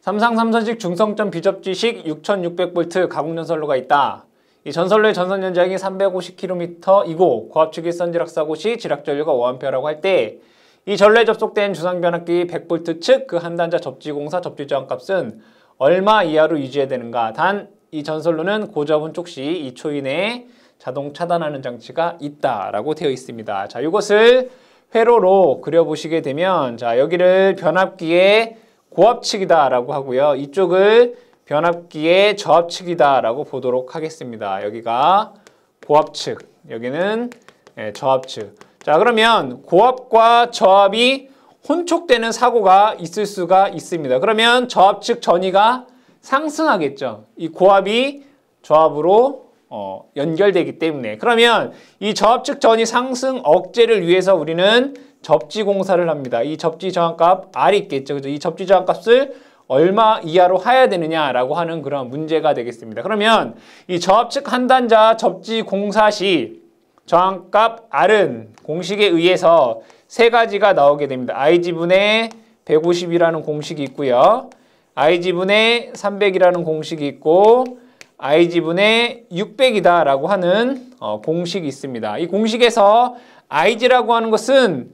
삼상 삼선식 중성점 비접지식 6600V 가공전선로가 있다. 이 전선로의 전선 연장이 350km이고 고압측 일선지락 사고 시 지락전류가 5A라고 할 때 이 전로에 접속된 주상변압기 100V 측 그 한 단자 접지공사 접지저항값은 얼마 이하로 유지해야 되는가. 단 이 전선로는 고저압 혼촉 시 2초 이내에 자동 차단하는 장치가 있다라고 되어 있습니다. 자, 이것을 회로로 그려보시게 되면 자, 여기를 변압기의 고압측이다라고 하고요. 이쪽을 변압기의 저압측이다라고 보도록 하겠습니다. 여기가 고압측, 여기는 저압측. 자, 그러면 고압과 저압이 혼촉되는 사고가 있을 수가 있습니다. 그러면 저압측 전위가 상승하겠죠. 이 고압이 저압으로 연결되기 때문에. 그러면 이 저압측 전위 상승 억제를 위해서 우리는 접지 공사를 합니다. 이 접지 저항값 R이 있겠죠. 그죠? 이 접지 저항값을 얼마 이하로 해야 되느냐라고 하는 그런 문제가 되겠습니다. 그러면 이 저압측 한 단자 접지 공사 시 저항값 R은 공식에 의해서 세 가지가 나오게 됩니다. IG분의 150이라는 공식이 있고요. IG분의 300이라는 공식이 있고 IG분의 600이다 라고 하는 공식이 있습니다. 이 공식에서 IG라고 하는 것은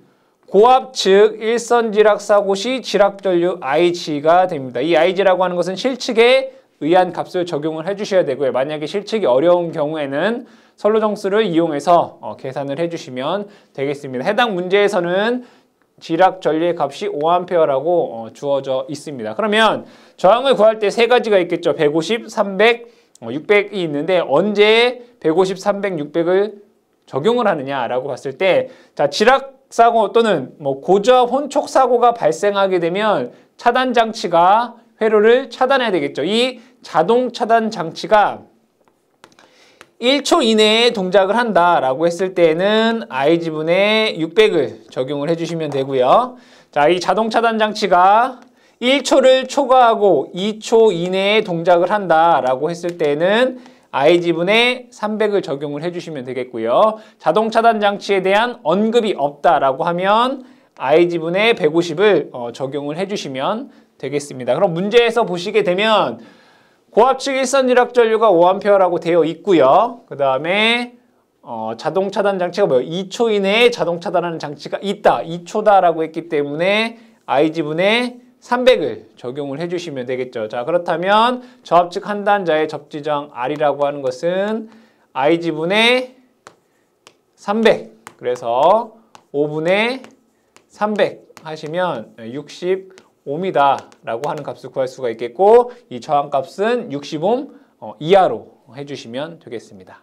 고압 측 일선지락 사고 시 지락전류 IG가 됩니다. 이 IG라고 하는 것은 실측에 의한 값을 적용을 해주셔야 되고요. 만약에 실측이 어려운 경우에는 선로정수를 이용해서 계산을 해주시면 되겠습니다. 해당 문제에서는 지락전류의 값이 5A라고 주어져 있습니다. 그러면 저항을 구할 때 세 가지가 있겠죠. 150, 300, 600이 있는데 언제 150, 300, 600을 적용을 하느냐라고 봤을 때 자, 지락 사고 또는 고저압 혼촉 사고가 발생하게 되면 차단 장치가 회로를 차단해야 되겠죠. 이 자동 차단 장치가 1초 이내에 동작을 한다라고 했을 때는 IG분의 600을 적용을 해주시면 되고요. 자, 이 자동 차단 장치가 1초를 초과하고 2초 이내에 동작을 한다라고 했을 때는 IG분의 300을 적용을 해주시면 되겠고요. 자동 차단 장치에 대한 언급이 없다라고 하면 IG분의 150을 적용을 해주시면 되겠습니다. 그럼 문제에서 보시게 되면 고압측 일선지락전류가 5A라고 되어 있고요. 그 다음에 자동 차단 장치가 뭐예요? 2초 이내에 자동 차단하는 장치가 있다. 2초다라고 했기 때문에 IG분의 300을 적용을 해주시면 되겠죠. 자, 그렇다면 저압측 한 단자의 접지저항 R이라고 하는 것은 IG분의 300. 그래서 5분의 300 하시면 60옴이다라고 하는 값을 구할 수가 있겠고 이 저항값은 60옴 이하로 해주시면 되겠습니다.